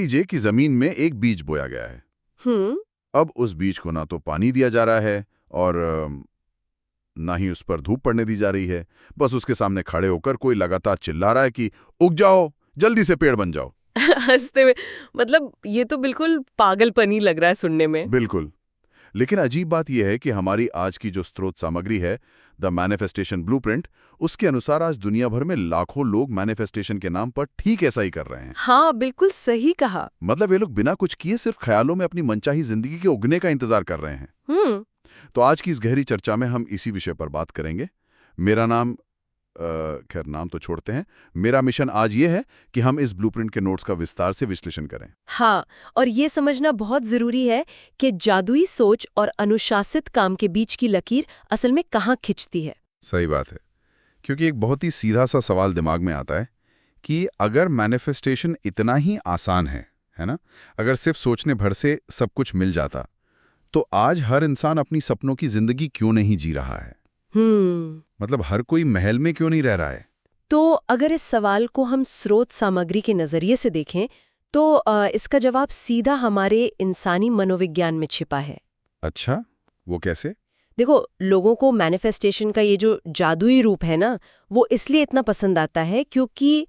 लीजिए कि जमीन में एक बीज बोया गया है। हम्म। अब उस बीज को ना तो पानी दिया जा रहा है और ना ही उस पर धूप पड़ने दी जा रही है। बस उसके सामने खड़े होकर कोई लगातार चिल्ला रहा है कि उग जाओ, जल्दी से पेड़ बन जाओ। हंसते हुए। मतलब ये तो बिल्कुल पागलपनी लग रहा है सुनने में। बिल्कुल। लेकिन अजीब बात यह है कि हमारी आज की जो स्रोत सामग्री है, द मैनिफेस्टेशन ब्लूप्रिंट, उसके अनुसार आज दुनिया भर में लाखों लोग मैनिफेस्टेशन के नाम पर ठीक ऐसा ही कर रहे हैं। हाँ, बिल्कुल सही कहा। मतलब ये लोग बिना कुछ किए सिर्फ ख्यालों में अपनी मनचाही जिंदगी के उगने का इंतजार कर रहे हैं। हम्म। तो आज की इस गहरी चर्चा में हम इसी विषय पर बात करेंगे। मेरा नाम खैर नाम तो छोड़ते हैं। मेरा मिशन आज ये है कि हम इस ब्लूप्रिंट के नोट्स का विस्तार से विश्लेषण करें। हाँ, और ये समझना बहुत जरूरी है कि जादुई सोच और अनुशासित काम के बीच की लकीर असल में कहाँ खिंचती है। सही बात है, क्योंकि एक बहुत ही सीधा सा सवाल दिमाग में आता है कि अगर मैनिफेस्टेशन इतना ही आसान है ना, अगर सिर्फ सोचने भर से सब कुछ मिल जाता, तो आज हर इंसान अपनी सपनों की जिंदगी क्यों नहीं जी रहा है? मतलब हर कोई महल में क्यों नहीं रह रहा है? तो अगर इस सवाल को हम स्रोत सामग्री के नजरिए से देखें तो इसका जवाब सीधा हमारे इंसानी मनोविज्ञान में छिपा है। अच्छा, वो कैसे? देखो, लोगों को मैनिफेस्टेशन का ये जो जादुई रूप है ना, वो इसलिए इतना पसंद आता है क्योंकि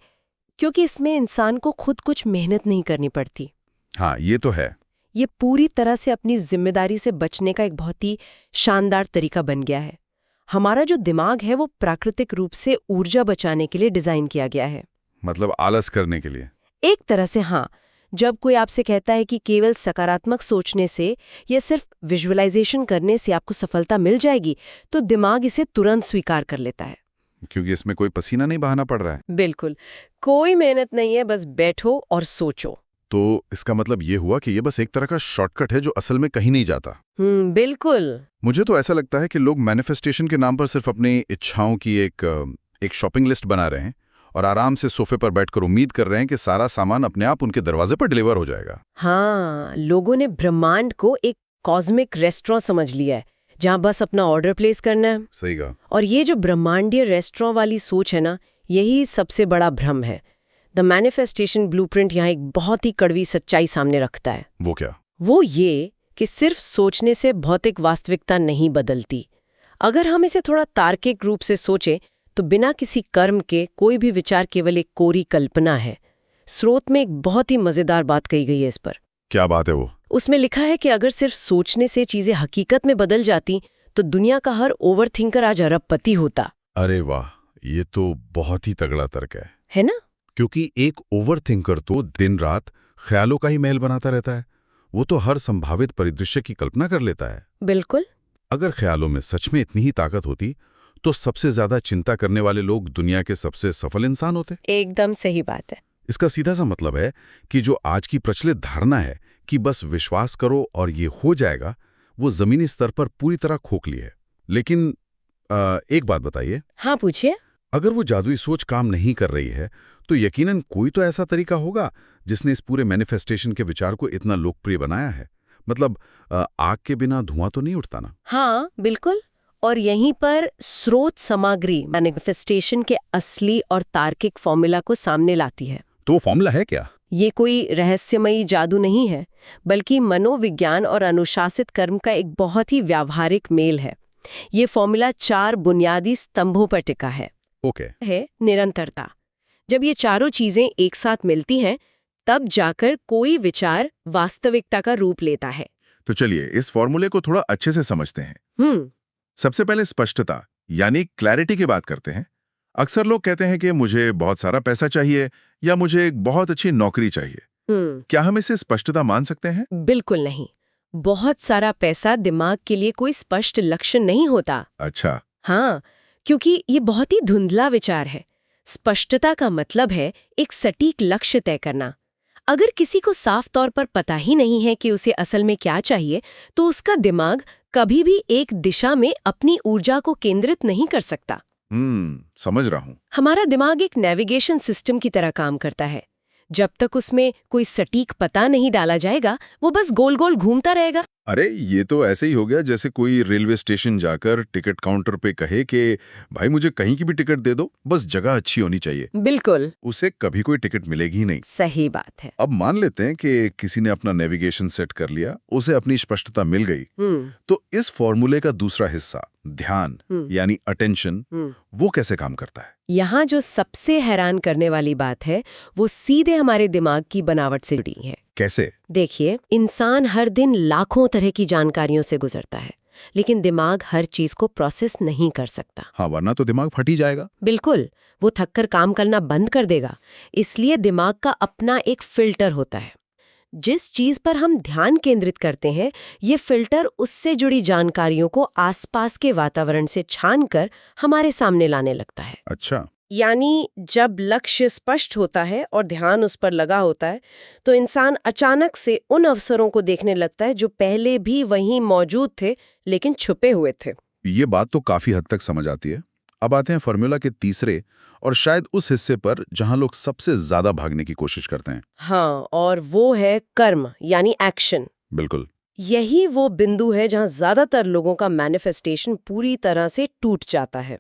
इसमें इंसान को खुद कुछ मेहनत नहीं करनी पड़ती। हाँ, ये तो है। ये पूरी तरह से अपनी जिम्मेदारी से बचने का एक बहुत ही शानदार तरीका बन गया है। हमारा जो दिमाग है वो प्राकृतिक रूप से ऊर्जा बचाने के लिए डिजाइन किया गया है। मतलब आलस करने के लिए? एक तरह से हाँ। जब कोई आपसे कहता है कि केवल सकारात्मक सोचने से या सिर्फ विजुअलाइजेशन करने से आपको सफलता मिल जाएगी, तो दिमाग इसे तुरंत स्वीकार कर लेता है। क्योंकि इसमें कोई पसीना नहीं बहाना पड़ रहा है। बिल्कुल, कोई मेहनत नहीं है, बस बैठो और सोचो। तो इसका मतलब ये हुआ कि ये बस एक तरह का शॉर्टकट है जो असल में कहीं नहीं जाता। बिल्कुल। मुझे तो ऐसा लगता है कि लोग मैनिफेस्टेशन के नाम पर सिर्फ अपनी इच्छाओं की एक शॉपिंग लिस्ट बना रहे हैं और आराम से सोफे पर बैठकर उम्मीद कर रहे हैं कि सारा सामान अपने आप उनके दरवाजे पर डिलीवर हो जाएगा। हाँ, लोगों ने ब्रह्मांड को एक कॉस्मिक रेस्टोरेंट समझ लिया है जहाँ बस अपना ऑर्डर प्लेस करना है। सही कहा। और ये जो ब्रह्मांडीय रेस्टोरेंट वाली सोच है ना, यही सबसे बड़ा भ्रम है। द मैनिफेस्टेशन ब्लूप्रिंट यहाँ एक बहुत ही कड़वी सच्चाई सामने रखता है। वो क्या? वो ये कि सिर्फ सोचने से भौतिक वास्तविकता नहीं बदलती। अगर हम इसे थोड़ा तार्किक रूप से सोचें तो बिना किसी कर्म के कोई भी विचार केवल एक कोरी कल्पना है। स्रोत में एक बहुत ही मजेदार बात कही गई है इस पर। क्या बात है वो? उसमें लिखा है कि अगर सिर्फ सोचने से चीजें हकीकत में बदल जाती तो दुनिया का हर ओवरथिंकर आज अरबपति होता। अरे वाह, ये तो बहुत ही तगड़ा तर्क है ना? क्योंकि एक ओवरथिंकर तो दिन रात ख्यालों का ही महल बनाता रहता है। वो तो हर संभावित परिदृश्य की कल्पना कर लेता है। बिल्कुल। अगर ख्यालों में सच में इतनी ही ताकत होती तो सबसे ज्यादा चिंता करने वाले लोग दुनिया के सबसे सफल इंसान होते। एकदम सही बात है। इसका सीधा सा मतलब है कि जो आज की प्रचलित धारणा है कि बस विश्वास करो और ये हो जाएगा, वो जमीनी स्तर पर पूरी तरह खोखली है। लेकिन एक बात बताइए। हाँ, पूछिए। अगर वो जादुई सोच काम नहीं कर रही है तो यकीनन कोई तो ऐसा तरीका होगा जिसने इस पूरे मैनिफेस्टेशन के विचार को इतना लोकप्रिय बनाया है। मतलब आग के बिना धुआं तो नहीं उठता ना? हाँ, बिल्कुल। और यहीं पर स्रोत सामग्री मैनिफेस्टेशन के असली और तार्किक फॉर्मूला को सामने लाती है। तो फॉर्मूला है क्या? ये कोई रहस्यमयी जादू नहीं है, बल्कि मनोविज्ञान और अनुशासित कर्म का एक बहुत ही व्यावहारिक मेल है। ये फॉर्मूला 4 बुनियादी स्तंभों पर टिका है। ओके। है निरंतरता। जब ये चारों चीजें एक साथ मिलती हैं, तब जाकर कोई विचार वास्तविकता का रूप लेता है। तो चलिए इस फॉर्मूले को थोड़ा अच्छे से समझते हैं। सबसे पहले स्पष्टता यानी क्लैरिटी की बात करते हैं। अक्सर लोग कहते हैं कि मुझे बहुत सारा पैसा चाहिए या मुझे एक बहुत अच्छी नौकरी चाहिए। क्या हम इसे स्पष्टता मान सकते हैं? बिल्कुल नहीं। बहुत सारा पैसा दिमाग के लिए कोई स्पष्ट लक्ष्य नहीं होता। अच्छा। हाँ, क्योंकि ये बहुत ही धुंधला विचार है। स्पष्टता का मतलब है एक सटीक लक्ष्य तय करना। अगर किसी को साफ तौर पर पता ही नहीं है कि उसे असल में क्या चाहिए, तो उसका दिमाग कभी भी एक दिशा में अपनी ऊर्जा को केंद्रित नहीं कर सकता। समझ रहा हूँ। हमारा दिमाग एक नेविगेशन सिस्टम की तरह काम करता है। जब तक उसमें कोई सटीक पता नहीं डाला जाएगा, वो बस गोल गोल घूमता रहेगा। अरे ये तो ऐसे ही हो गया जैसे कोई रेलवे स्टेशन जाकर टिकट काउंटर पे कहे कि भाई मुझे कहीं की भी टिकट दे दो, बस जगह अच्छी होनी चाहिए। बिल्कुल उसे कभी कोई टिकट मिलेगी ही नहीं। सही बात है। अब मान लेते हैं कि किसी ने अपना नेविगेशन सेट कर लिया, उसे अपनी स्पष्टता मिल गई, हम्म तो इस फॉर्मूले का दूसरा हिस्सा ध्यान हम्म यानी अटेंशन, हम्म वो कैसे काम करता है? यहाँ जो सबसे हैरान करने वाली बात है वो सीधे हमारे दिमाग की बनावट से जुड़ी है। कैसे? देखिए, इंसान हर दिन लाखों तरह की जानकारियों से गुजरता है, लेकिन दिमाग हर चीज को प्रोसेस नहीं कर सकता। हाँ, वरना तो दिमाग फट ही जाएगा। बिल्कुल, वो थककर काम करना बंद कर देगा। इसलिए दिमाग का अपना एक फिल्टर होता है। जिस चीज पर हम ध्यान केंद्रित करते हैं, ये फिल्टर उससे जुड़ी जानकारियों को आसपास के वातावरण से छानकर हमारे सामने लाने लगता है। अच्छा। यानी जब लक्ष्य स्पष्ट होता है और ध्यान उस पर लगा होता है, तो इंसान अचानक से उन अवसरों को देखने लगता है जो पहले भी वहीं मौजूद थे लेकिन छुपे हुए थे। ये बात तो काफी हद तक समझ आती है। अब आते हैं फॉर्मूला के तीसरे और शायद उस हिस्से पर जहां लोग सबसे ज्यादा भागने की कोशिश करते हैं। हाँ, और वो है कर्म यानी एक्शन। बिल्कुल। यही वो बिंदु है जहां ज्यादातर लोगों का मैनिफेस्टेशन पूरी तरह से टूट जाता है।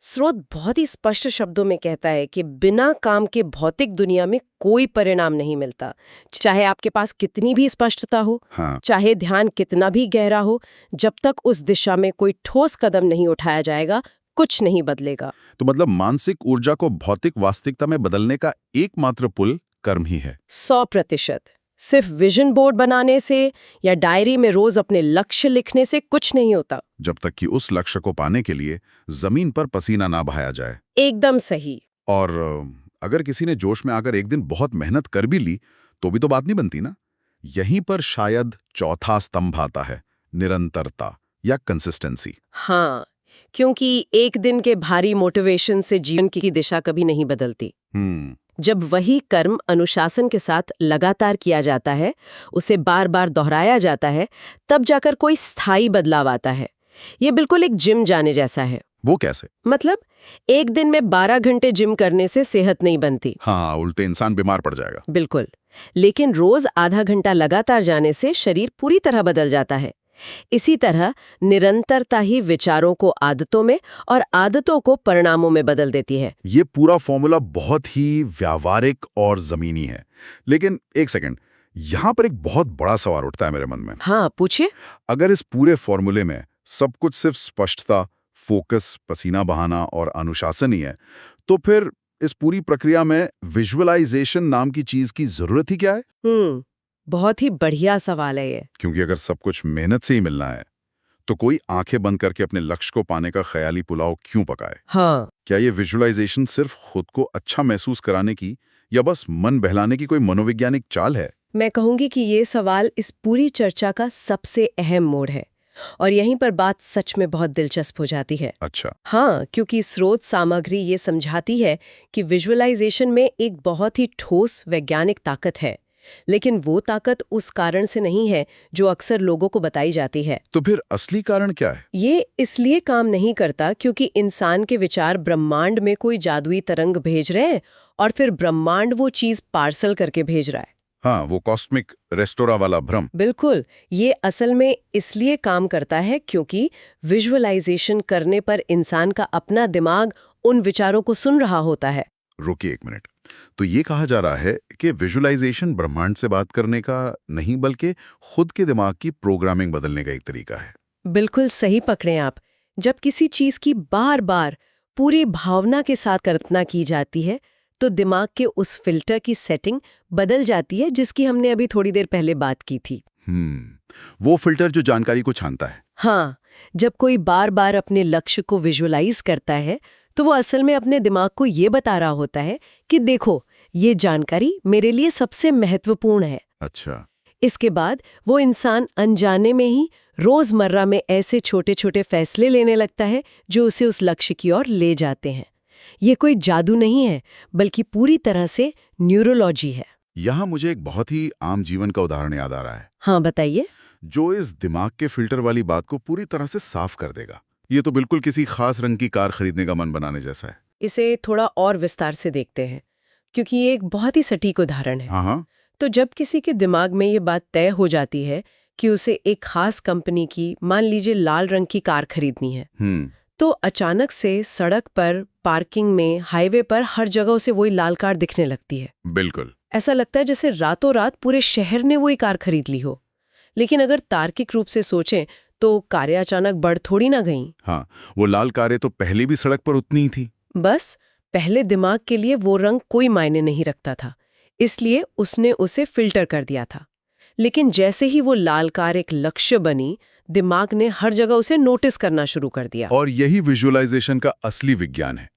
स्रोत बहुत ही स्पष्ट शब्दों में कहता है कि बिना काम के भौतिक दुनिया में कोई परिणाम नहीं मिलता। चाहे आपके पास कितनी भी स्पष्टता हो, हाँ। चाहे ध्यान कितना भी गहरा हो, जब तक उस दिशा में कोई ठोस कदम नहीं उठाया जाएगा, कुछ नहीं बदलेगा। तो मतलब मानसिक ऊर्जा को भौतिक वास्तविकता में बदलने का एकमात्र पुल कर्म ही है। 100%। सिर्फ विजन बोर्ड बनाने से या डायरी में रोज अपने लक्ष्य लिखने से कुछ नहीं होता, जब तक कि उस लक्ष्य को पाने के लिए जमीन पर पसीना ना बहाया जाए। एकदम सही। और अगर किसी ने जोश में आकर एक दिन बहुत मेहनत कर भी ली, तो भी तो बात नहीं बनती ना। यहीं पर शायद चौथा स्तंभ आता है, निरंतरता या कंसिस्टेंसी। हाँ, क्योंकि एक दिन के भारी मोटिवेशन से जीवन की दिशा कभी नहीं बदलती। जब वही कर्म अनुशासन के साथ लगातार किया जाता है, उसे बार बार दोहराया जाता है, तब जाकर कोई स्थायी बदलाव आता है। ये बिल्कुल एक जिम जाने जैसा है। वो कैसे? मतलब एक दिन में 12 घंटे जिम करने से सेहत नहीं बनती। हाँ, उल्टे इंसान बीमार पड़ जाएगा। बिल्कुल, लेकिन रोज आधा घंटा लगातार जाने से शरीर पूरी तरह बदल जाता है। इसी तरह निरंतरता ही विचारों को आदतों में और आदतों को परिणामों में बदल देती है। ये पूरा फॉर्मूला बहुत ही व्यावहारिक और जमीनी है। लेकिन एक सेकंड, यहाँ पर एक बहुत बड़ा सवाल उठता है मेरे मन में। हाँ, पूछिए। अगर इस पूरे फॉर्मूले में सब कुछ सिर्फ स्पष्टता, फोकस, पसीना बहाना और अनुशासन ही है, तो फिर इस पूरी प्रक्रिया में विजुअलाइजेशन नाम की चीज की जरूरत ही क्या है? बहुत ही बढ़िया सवाल है ये। क्योंकि अगर सब कुछ मेहनत से ही मिलना है, तो कोई आंखें बंद करके अपने लक्ष्य को पाने का ख्याली पुलाव क्यों पकाए? हाँ, क्या ये विजुअलाइजेशन सिर्फ खुद को अच्छा महसूस कराने की या बस मन बहलाने की कोई मनोवैज्ञानिक चाल है? मैं कहूंगी कि ये सवाल इस पूरी चर्चा का सबसे अहम मोड़ है, और यहीं पर बात सच में बहुत दिलचस्प हो जाती है। अच्छा। हाँ, क्योंकि स्रोत सामग्री ये समझाती है कि विजुअलाइजेशन में एक बहुत ही ठोस वैज्ञानिक ताकत है, लेकिन वो ताकत उस कारण से नहीं है जो अक्सर लोगों को बताई जाती है। तो फिर असली कारण क्या है? ये इसलिए काम नहीं करता क्योंकि इंसान के विचार ब्रह्मांड में कोई जादुई तरंग भेज रहे हैं और फिर ब्रह्मांड वो चीज पार्सल करके भेज रहा है। हाँ, वो कॉस्मिक रेस्टोरा वाला भ्रम। बिल्कुल, ये असल में इसलिए काम करता है क्योंकि विजुअलाइजेशन करने पर इंसान का अपना दिमाग उन विचारों को सुन रहा होता है। रुकिए एक मिनट। तो ये कहा जा रहा है कि विजुअलाइजेशन ब्रह्मांड से बात करने का नहीं, बल्कि खुद के दिमाग की प्रोग्रामिंग बदलने का एक तरीका है। बिल्कुल सही पकड़े आप। जब किसी चीज की बार बार पूरी भावना के साथ कल्पना की जाती है, तो दिमाग के उस फिल्टर की सेटिंग बदल जाती है जिसकी हमने अभी थोड़ी देर पहले बात की थी। वो फिल्टर जो जानकारी को छानता है। हाँ, जब कोई बार बार अपने लक्ष्य को विजुअलाइज करता है, तो वो असल में अपने दिमाग को ये बता रहा होता है कि देखो, ये जानकारी मेरे लिए सबसे महत्वपूर्ण है। अच्छा। इसके बाद वो इंसान अनजाने में ही रोजमर्रा में ऐसे छोटे छोटे फैसले लेने लगता है जो उसे उस लक्ष्य की ओर ले जाते हैं। ये कोई जादू नहीं है, बल्कि पूरी तरह से न्यूरोलॉजी है। यहाँ मुझे एक बहुत ही आम जीवन का उदाहरण याद आ रहा है। हाँ, बताइए। जो इस दिमाग के फिल्टर वाली बात को पूरी तरह से साफ कर देगा। ये तो बिल्कुल किसी खास रंग की कार खरीदने का मन बनाने जैसा है। इसे थोड़ा और विस्तार से देखते हैं, क्योंकि ये एक बहुत ही सटीक उदाहरण है। हाँ हाँ। तो जब किसी के दिमाग में ये बात तय हो जाती है कि उसे एक खास कंपनी की, मान लीजिए लाल रंग की कार खरीदनी है, तो अचानक से सड़क पर, पार्किंग में, हाईवे पर हर जगह उसे वही लाल कार दिखने लगती है। बिल्कुल। ऐसा लगता है जैसे रातों रात पूरे शहर ने वही कार खरीद ली हो। लेकिन अगर तार्किक रूप से सोचें तो कारें अचानक बढ़ थोड़ी ना गईं। हाँ, वो लाल कारें तो पहले भी सड़क पर उतनी ही थी। बस पहले दिमाग के लिए वो रंग कोई मायने नहीं रखता था, इसलिए उसने उसे फिल्टर कर दिया था। लेकिन जैसे ही वो लाल कार एक लक्ष्य बनी, दिमाग ने हर जगह उसे नोटिस करना शुरू कर दिया। और यही विजुअलाइजेशन का असली विज्ञान है।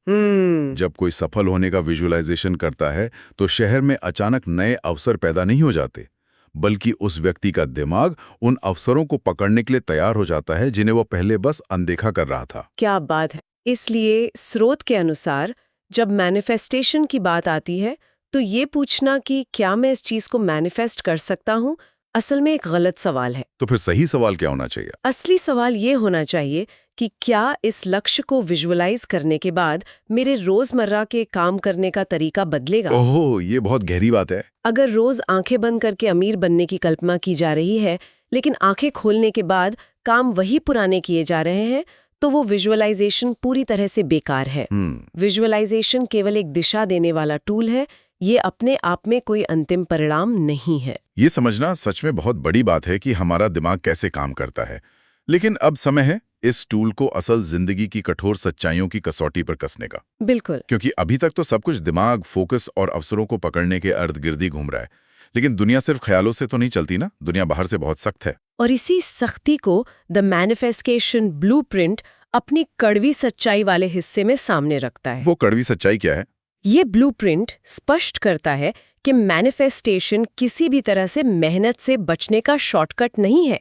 जब कोई सफल होने का विजुअलाइजेशन करता है तो शहर में अचानक नए अवसर पैदा नहीं हो जाते, बल्कि उस व्यक्ति का दिमाग उन अवसरों को पकड़ने के लिए तैयार हो जाता है जिन्हें वो पहले बस अनदेखा कर रहा था। क्या बात है। इसलिए स्रोत के अनुसार जब मैनिफेस्टेशन की बात आती है तो ये पूछना कि क्या मैं इस चीज को मैनिफेस्ट कर सकता हूँ, असल में एक गलत सवाल है। तो फिर सही सवाल क्या होना चाहिए? असली सवाल ये होना चाहिए कि क्या इस लक्ष्य को विजुअलाइज करने के बाद मेरे रोजमर्रा के काम करने का तरीका बदलेगा? ओहो, ये बहुत गहरी बात है। अगर रोज आंखें बंद करके अमीर बनने की कल्पना की जा रही है, लेकिन आंखें खोलने के बाद काम वही पुराने किए जा रहे हैं, तो वो विजुअलाइजेशन पूरी तरह से बेकार है। विजुअलाइजेशन केवल एक दिशा देने वाला टूल है, ये अपने आप में कोई अंतिम परिणाम नहीं है। ये समझना सच में बहुत बड़ी बात है कि हमारा दिमाग कैसे काम करता है। लेकिन अब समय है इस टूल को असल जिंदगी की कठोर सच्चाइयों की कसौटी पर कसने का। बिल्कुल। क्योंकि अभी तक तो सब कुछ दिमाग, फोकस और अवसरों को पकड़ने के अर्ध-गिर्द ही घूम रहा है। लेकिन दुनिया सिर्फ ख्यालों से तो नहीं चलती ना, दुनिया बाहर से बहुत सख्त है। और इसी सख्ती को द मैनिफेस्टेशन ब्लूप्रिंट अपनी कड़वी सच्चाई वाले हिस्से में सामने रखता है। वो कड़वी सच्चाई क्या है? ये ब्लूप्रिंट स्पष्ट करता है कि मैनिफेस्टेशन किसी भी तरह से मेहनत से बचने का शॉर्टकट नहीं है।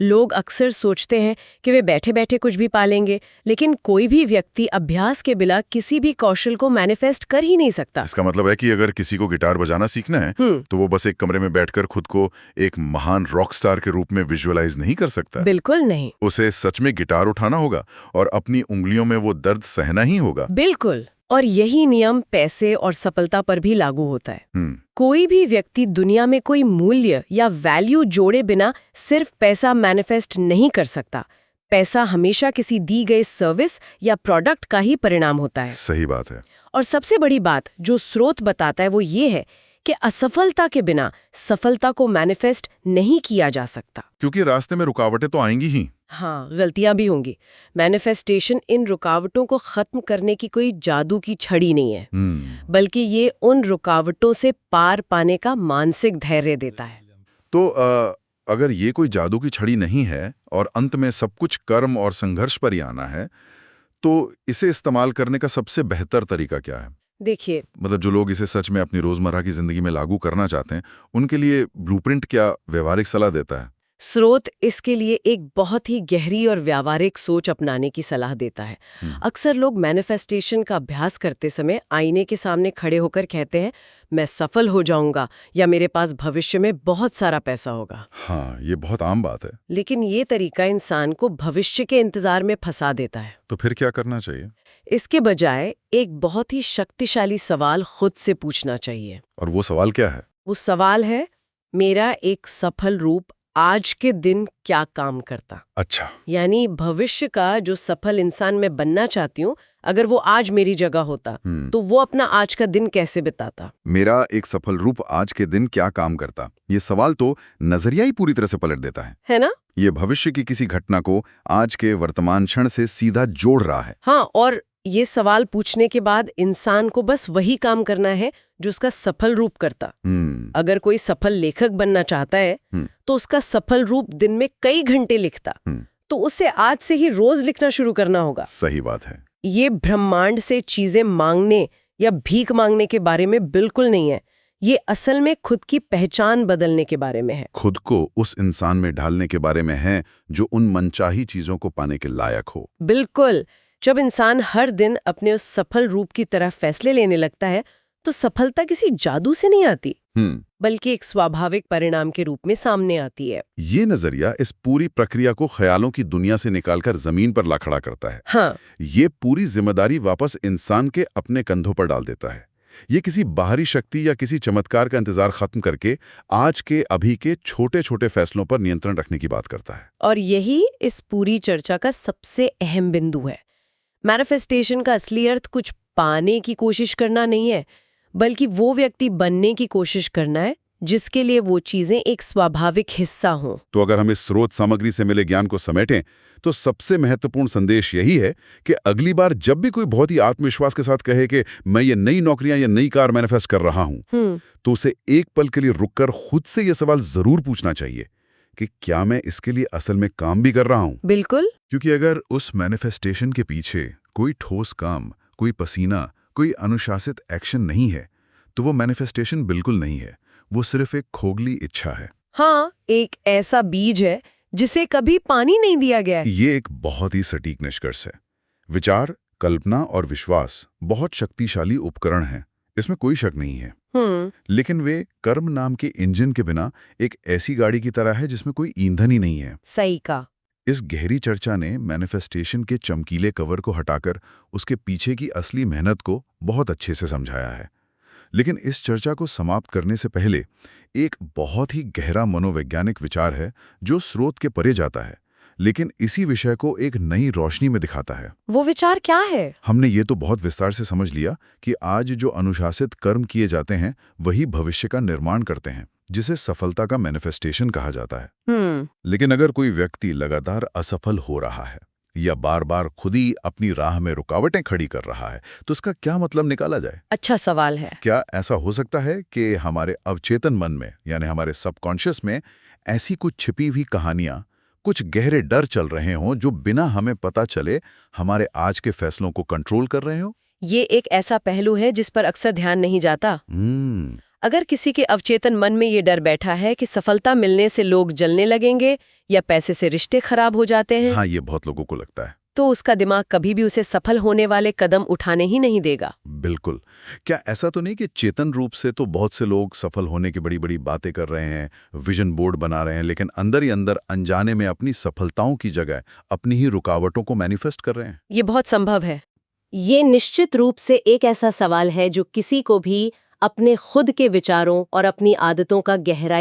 लोग अक्सर सोचते हैं कि वे बैठे बैठे कुछ भी पालेंगे, लेकिन कोई भी व्यक्ति अभ्यास के बिना किसी भी कौशल को मैनिफेस्ट कर ही नहीं सकता। इसका मतलब है कि अगर किसी को गिटार बजाना सीखना है तो वो बस एक कमरे में बैठकर खुद को एक महान रॉक स्टार के रूप में विजुअलाइज नहीं कर सकता। बिल्कुल नहीं। उसे सच में गिटार उठाना होगा और अपनी उंगलियों में वो दर्द सहना ही होगा। बिल्कुल। और यही नियम पैसे और सफलता पर भी लागू होता है। कोई भी व्यक्ति दुनिया में कोई मूल्य या वैल्यू जोड़े बिना सिर्फ पैसा मैनिफेस्ट नहीं कर सकता। पैसा हमेशा किसी दी गई सर्विस या प्रोडक्ट का ही परिणाम होता है। सही बात है। और सबसे बड़ी बात जो स्रोत बताता है वो ये है कि असफलता के बिना सफलता को मैनिफेस्ट नहीं किया जा सकता। क्योंकि रास्ते में रुकावटें तो आएंगी ही। हाँ, गलतियां भी होंगी। मैनिफेस्टेशन इन रुकावटों को खत्म करने की कोई जादू की छड़ी नहीं है, बल्कि ये उन रुकावटों से पार पाने का मानसिक धैर्य देता है। तो अगर ये कोई जादू की छड़ी नहीं है और अंत में सब कुछ कर्म और संघर्ष पर ही आना है, तो इसे इस्तेमाल करने का सबसे बेहतर तरीका क्या है? देखिए, मतलब जो लोग इसे सच में अपनी रोजमर्रा की जिंदगी में लागू करना चाहते हैं, उनके लिए ब्लूप्रिंट क्या व्यवहारिक सलाह देता है? स्रोत इसके लिए एक बहुत ही गहरी और व्यावहारिक सोच अपनाने की सलाह देता है। अक्सर लोग मैनिफेस्टेशन का अभ्यास करते समय आईने के सामने खड़े होकर कहते हैं, मैं सफल हो जाऊंगा या मेरे पास भविष्य में बहुत सारा पैसा होगा। हाँ, ये बहुत आम बात है। लेकिन ये तरीका इंसान को भविष्य के इंतजार में फंसा देता है। तो फिर क्या करना चाहिए? इसके बजाय एक बहुत ही शक्तिशाली सवाल खुद से पूछना चाहिए। और वो सवाल क्या है? वो सवाल है, मेरा एक सफल रूप आज के दिन क्या काम करता? अच्छा। यानी भविष्य का जो सफल इंसान मैं बनना चाहती हूँ, अगर वो आज मेरी जगह होता तो वो अपना आज का दिन कैसे बिताता? मेरा एक सफल रूप आज के दिन क्या काम करता? ये सवाल तो नजरिया ही पूरी तरह से पलट देता है ना? ये भविष्य की किसी घटना को आज के वर्तमान क्षण से सीधा जोड़ रहा है। हाँ, और ये सवाल पूछने के बाद इंसान को बस वही काम करना है जो उसका सफल रूप करता। अगर कोई सफल लेखक बनना चाहता है तो उसका सफल रूप दिन में कई घंटे लिखता, तो उसे आज से ही रोज लिखना शुरू करना होगा। सही बात है। ये ब्रह्मांड से चीजें मांगने या भीख मांगने के बारे में बिल्कुल नहीं है। ये असल में खुद की पहचान बदलने के बारे में है। खुद को उस इंसान में ढालने के बारे में है जो उन मनचाही चीजों को पाने के लायक हो। बिल्कुल। जब इंसान हर दिन अपने उस सफल रूप की तरह फैसले लेने लगता है तो सफलता किसी जादू से नहीं आती, बल्कि एक स्वाभाविक परिणाम के रूप में सामने आती है। ये नजरिया इस पूरी प्रक्रिया को ख्यालों की दुनिया से निकालकर जमीन पर ला खड़ा करता है। हाँ। ये पूरी जिम्मेदारी वापस इंसान के अपने कंधों पर डाल देता है। ये किसी बाहरी शक्ति या किसी चमत्कार का इंतजार खत्म करके आज के अभी के छोटे छोटे फैसलों पर नियंत्रण रखने की बात करता है। और यही इस पूरी चर्चा का सबसे अहम बिंदु है। मैनिफेस्टेशन का असली अर्थ कुछ पाने की कोशिश करना नहीं है, बल्कि वो व्यक्ति बनने की कोशिश करना है जिसके लिए वो चीजें एक स्वाभाविक हिस्सा हों। तो अगर हम इस स्रोत सामग्री से मिले ज्ञान को समेटें तो सबसे महत्वपूर्ण संदेश यही है कि अगली बार जब भी कोई बहुत ही आत्मविश्वास के साथ कहे कि मैं ये नई नौकरियां या नई कार मैनिफेस्ट कर रहा हूं, तो उसे एक पल के लिए रुककर खुद से ये सवाल जरूर पूछना चाहिए कि क्या मैं इसके लिए असल में काम भी कर रहा हूं। बिल्कुल। क्योंकि अगर उस मैनिफेस्टेशन के पीछे कोई ठोस काम, कोई पसीना, कोई अनुशासित एक्शन नहीं है, तो वो मैनिफेस्टेशन बिल्कुल नहीं है, वो सिर्फ एक खोखली इच्छा है। हाँ, एक ऐसा बीज है जिसे कभी पानी नहीं दिया गया है। ये एक बहुत ही सटीक निष्कर्ष है। विचार, कल्पना और विश्वास बहुत शक्तिशाली उपकरण हैं, इसमें कोई शक नहीं है। लेकिन वे कर्म नाम के इंजन के बिना एक ऐसी गाड़ी की तरह है जिसमें कोई ईंधन ही नहीं है। सही कहा। इस गहरी चर्चा ने मैनिफेस्टेशन के चमकीले कवर को हटाकर उसके पीछे की असली मेहनत को बहुत अच्छे से समझाया है। लेकिन इस चर्चा को समाप्त करने से पहले एक बहुत ही गहरा मनोवैज्ञानिक विचार है जो स्रोत के परे जाता है, लेकिन इसी विषय को एक नई रोशनी में दिखाता है। वो विचार क्या है? हमने ये तो बहुत विस्तार से समझ लिया कि आज जो अनुशासित कर्म किए जाते हैं वही भविष्य का निर्माण करते हैं, जिसे सफलता का मैनिफेस्टेशन कहा जाता है। लेकिन अगर कोई व्यक्ति लगातार असफल हो रहा है या बार बार खुद ही अपनी राह में रुकावटें खड़ी कर रहा है, तो इसका क्या मतलब निकाला जाए? अच्छा सवाल है। क्या ऐसा हो सकता है कि हमारे अवचेतन मन में, यानी हमारे सबकॉन्शियस में, ऐसी कुछ छिपी हुई कहानियां, कुछ गहरे डर चल रहे हों जो बिना हमें पता चले हमारे आज के फैसलों को कंट्रोल कर रहे हों? ये एक ऐसा पहलू है जिस पर अक्सर ध्यान नहीं जाता। अगर किसी के अवचेतन मन में ये डर बैठा है कि सफलता मिलने से लोग जलने लगेंगे या पैसे से रिश्ते खराब हो जाते हैं, हाँ, ये बहुत लोगों को लगता है, तो उसका दिमाग कभी भी उसे सफल होने वाले कदम उठाने ही नहीं देगा। बिल्कुल। क्या ऐसा तो नहीं कि चेतन रूप से तो बहुत से लोग सफल होने की बड़ी बड़ी बातें कर रहे हैं, विजन बोर्ड बना रहे हैं, लेकिन अंदर ही अंदर अनजाने में अपनी सफलताओं की जगह अपनी ही रुकावटों को मैनिफेस्ट कर रहे हैं? ये बहुत संभव है। ये निश्चित रूप से एक ऐसा सवाल है जो किसी को भी अपने खुद के विचारों और अपनी आदतों का गहराई